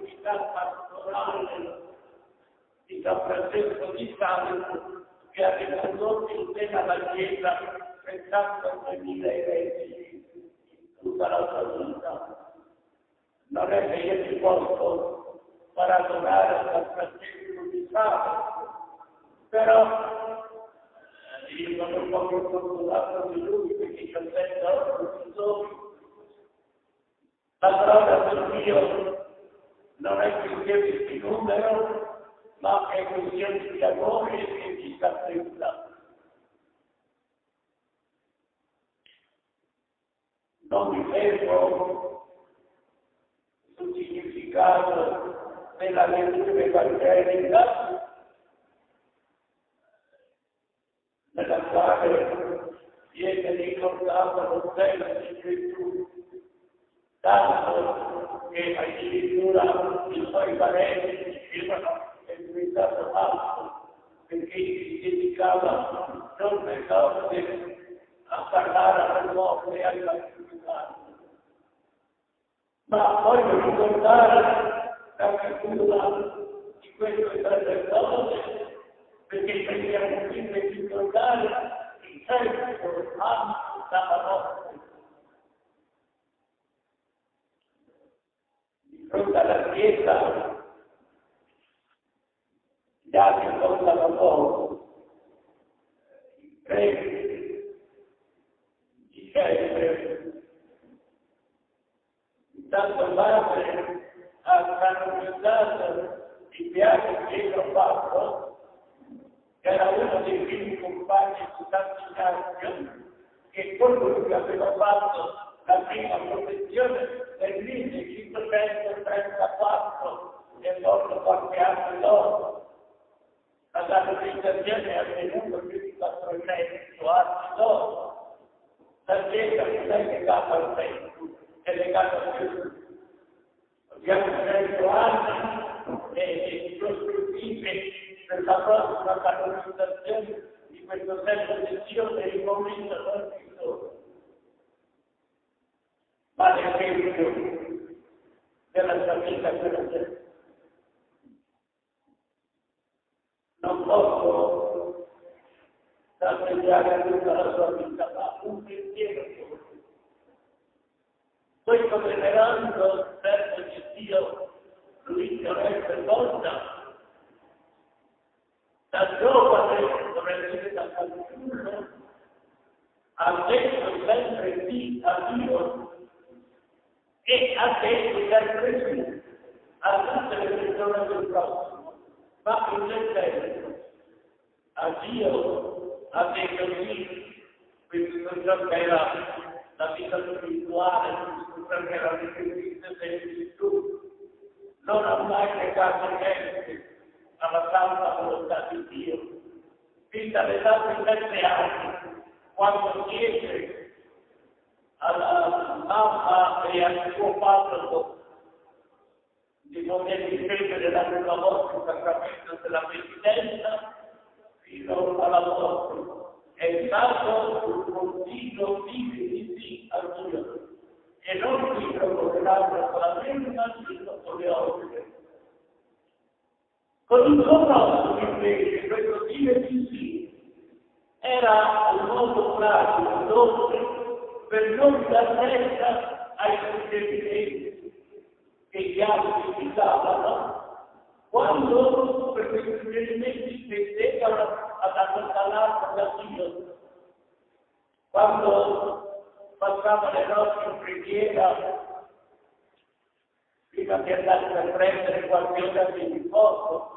l'attività pastorale di San Francesco di Sales, che ha ricondotto in tema la Chiesa 72.000 eretici in tutta la sua vita. Non è che io ti posso paragonare a San Francesco di Sales, però io sono un po' più fortunato di lui, perché io sento tutti la parola del Dio non è questione di numero, ma è questione di amore e di sapienza. Non mi fermo sul significato della lettura evangelica, nella quale viene ricordato lo stella di Gesù, tanto che addirittura i suoi parenti dicevano che è diventato falso, perché si dedicava giorno e notte a parlare all'uomo e ai particolari. Ma voglio ricordare la figura di questo sacerdote, perché prendiamo sempre di ricordare il centro anno dalla notte. Di fronte alla Chiesa gli altri contano poco, i preti, i celibi. Tanto Padre ha canonizzato il viaggio che io ho fatto, che era uno dei primi compagni di Sant'Ignazio, che colui che aveva fatto la prima professione nel 1534 è morto qualche anno dopo. La canonizzazione è avvenuta più di 400 anni dopo. La Chiesa non è legata al tempo, è legato a Gesù. Abbiamo 100 anni e prospettive per la prossima canonizzazione di questo tempo di Dio per il momento non ci sono. Ma l'esempio della sua vita per sé. Non posso tratteggiare tutta la sua vita, ma un pensiero solo. Questo venerando servo di Dio, Luigi Oreste Volta, da giovane, dovrei dire da fanciullo, ha detto sempre sì a Dio e ha detto sempre sì a tutte le persone del prossimo, ma in che senso? A Dio ha detto sì, questo ciò che era la vita spirituale, questo che era l'esistenza di Gesù, non ha mai negato niente alla santa volontà di Dio. Fin dall'età di 7 anni, quando chiese alla mamma e al suo padre di poter ricevere la prima volta il sacramento della penitenza, fino alla morte, è stato un continuo dire di sì a Dio, e non si proporranno solamente, ma con le opere. Con il suo prossimo invece, questo dire di sì era un modo pratico, dolce, per non dar retta ai suggerimenti che gli altri ci davano, quando per questi suggerimenti tendevano ad allontanarsi da Dio. Quando passava le notti in preghiera, prima di andare per prendere qualche ora di riposo,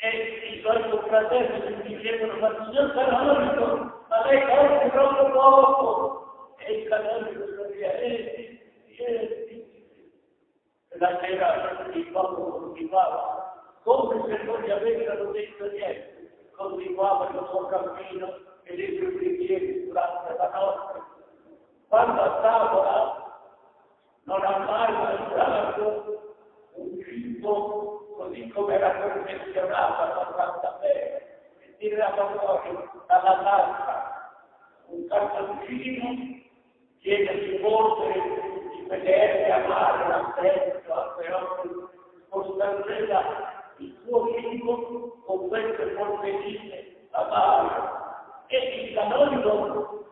e i suoi confratelli gli dicevano: ma signor canonico, ma lei dorme troppo poco. E il canonico diceva: e la sera il popolo continuava, come se non gli avessero detto niente, continuava il suo cammino e le sue preghiere durante la notte. Quando a tavola non ha mai mangiato un cibo così come era confezionata la Santa Fede, e tirava fuori dalla tasca un cartoncino pieno di polvere, di vedere amare la stessa, a costringerà il suo figlio con queste porterine a Mario. E il canonico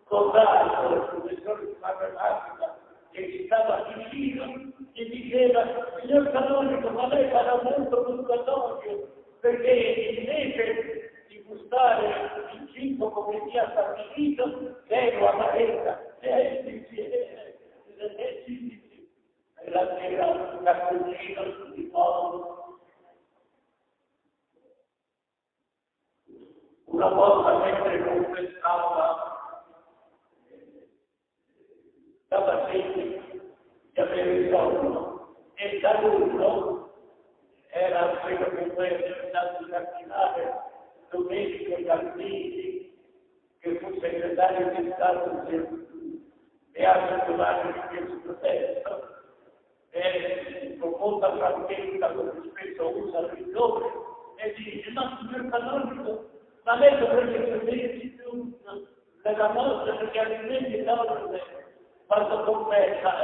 Corrado, il professore di matematica, che ci stava vicino, gli diceva: signor canonico, ma lei sarà molto gustatorio, perché invece di gustare il cibo come sia stabilito, lei lo amarezza. E la sera un cappuccino di modo. Una volta mentre confessava stava sempre di avere il sonno e da l'uno era quello che poi è diventato il cardinale Domenico Gandini, che fu segretario di Stato e anche Giovanni di questo testo, e con molta franchezza, come spesso usa il nome, e dice: ma signor canonico, ma lei dovrebbe sapere tutto della morte, perché altrimenti dorme quando confessa.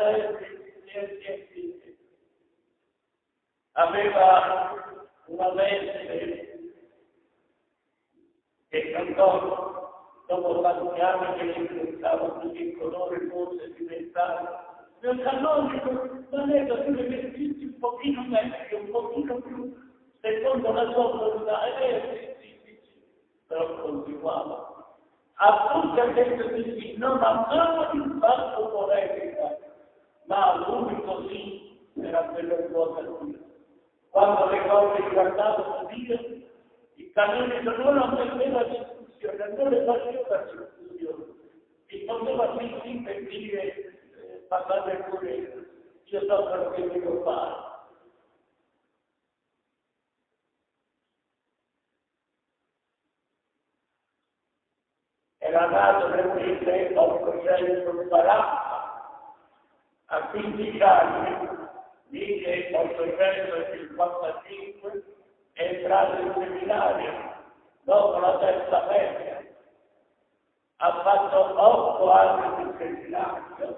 Aveva una veste che cantò dopo tanti anni che gli pensava così il colore fosse diventato. Nel canonico, ma lei dovrebbe vestirsi un pochino meglio, un pochino più secondo la sua volontà. Sì. Però continuava. A tutti ha detto di sì, non amava il fatto polemica, ma lui così era quello che vuole. Quando le cose riguardavano Dio, il canonico non ammetteva discussione, non le faceva discussione, e poteva sì per dire: parlare pure io so quello che devo fare. Era nato nel 1840, a 15 anni, 1855, è entrato in seminario dopo la terza media. Ha fatto 8 anni di seminario.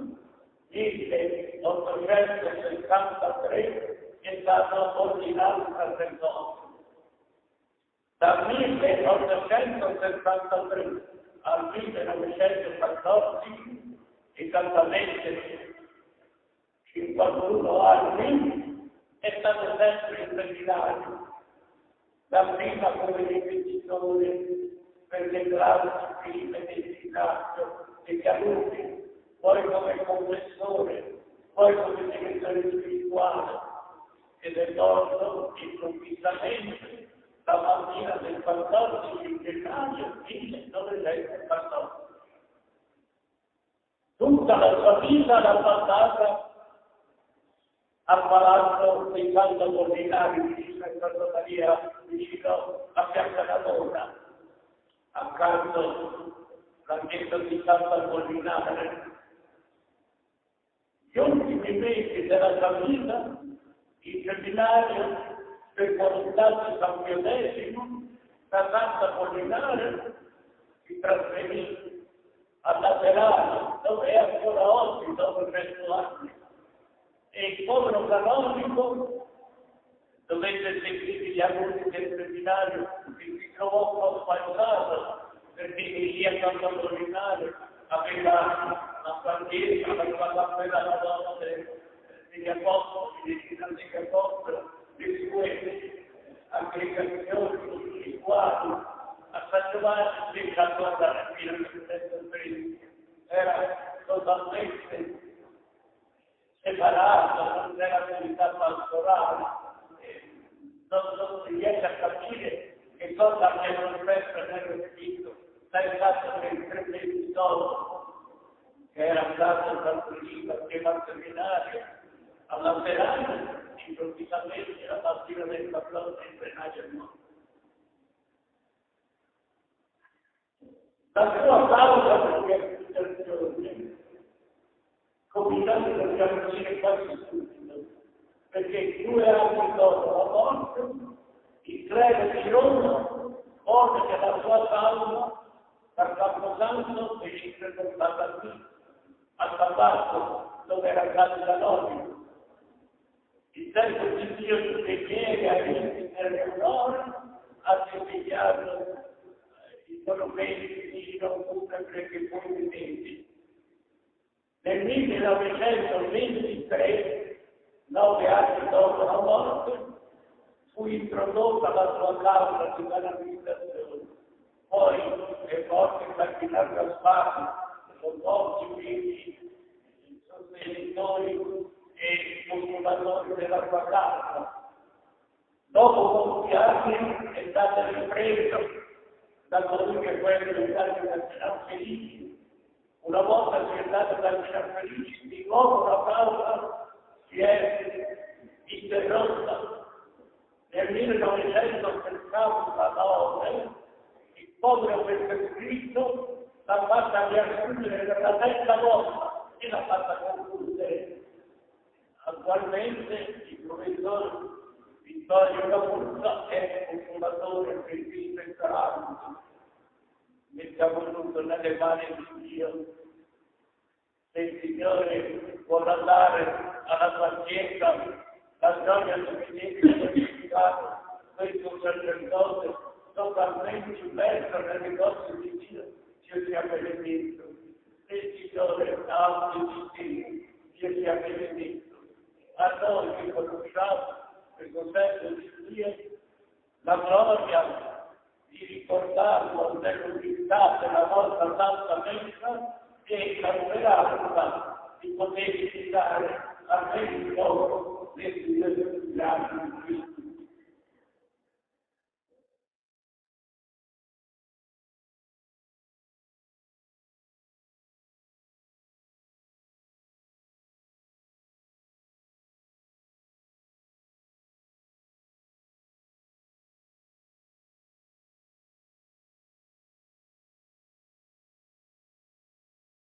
1863 è stato ordinato sacerdote. Dal 1863 al 1914, esattamente 51 anni, è stato sempre in seminario. Dapprima come ripetitore per le classi prime del ginnasio degli alunni, poi come confessore, poi come segretario spirituale, ed è morto improvvisamente la mattina del 14 gennaio 1914. Tutta la sua vita l'ha passata al palazzo dei Santi Apollinari di Santa Maria, vicino a Piazza Navona, accanto alla chiesa di Santa Apollinare. Gli ultimi mesi della sua vita, il seminario per volontà di San Pio X, da Santa Apollinare, si trasferì a Laterano, dove è ancora oggi, dopo 100 anni. E il povero canonico dovette seguire gli alunni del seminario, che si trovò un po' spaesato, perché lì a Santa Apollinare aveva la parchiera, aveva appena la donna degli apostoli, degli apostoli, le sue aggregazioni spirituali. A San Giovanni invece a guardare fino al era totalmente separato, non era attività pastorale, non si riesce a capire che cosa abbiano espresso nello spirito dal fatto che il prefettore, che era stato trasferito a chiesa seminario, alla Laterano, improvvisamente la mattina del 14 gennaio è morto. La sua causa per l'amministrazione, cominciando dobbiamo dire quasi subito, perché 2 anni dopo la morte, il clero di Roma ordina che la sua salma dal Camposanto venisse portata qui, a Tabacco, dove era stato canonico. Il tempo di Dio che piega nel cuore ha segnato i monumenti non sempre che poi vedete. Nel 1923, 9 anni dopo la morte, fu introdotta la sua causa di canonizzazione. Poi le forze cardinali Gasparri sono morti, quindi i sostenitori e postulatori della sua causa. Dopo molti anni è stata ripresa da colui che poi è diventato cardinale Felici. Una volta diventato cardinale Felici, di nuovo la causa si è interrotta. Nel 1979 il povero per Cristo l'ha fatta riassumere per la terza volta e l'ha fatta concludere. Attualmente il professor Vittorio Capuzza è un fondatore del Cristo e Saranti. Mettiamo tutto nelle mani di Dio. Se il Signore vuole andare alla pazienza, la gioia di vedere verificato questo sacerdote totalmente immerso nelle cose di Dio, Dio sia benedetto. Se il Signore ha un Dio, Dio sia benedetto. A noi che conosciamo questo senso di Dio, la gloria di ricordarlo nell'unità della nostra Santa Messa e la speranza di poter citare a me loro le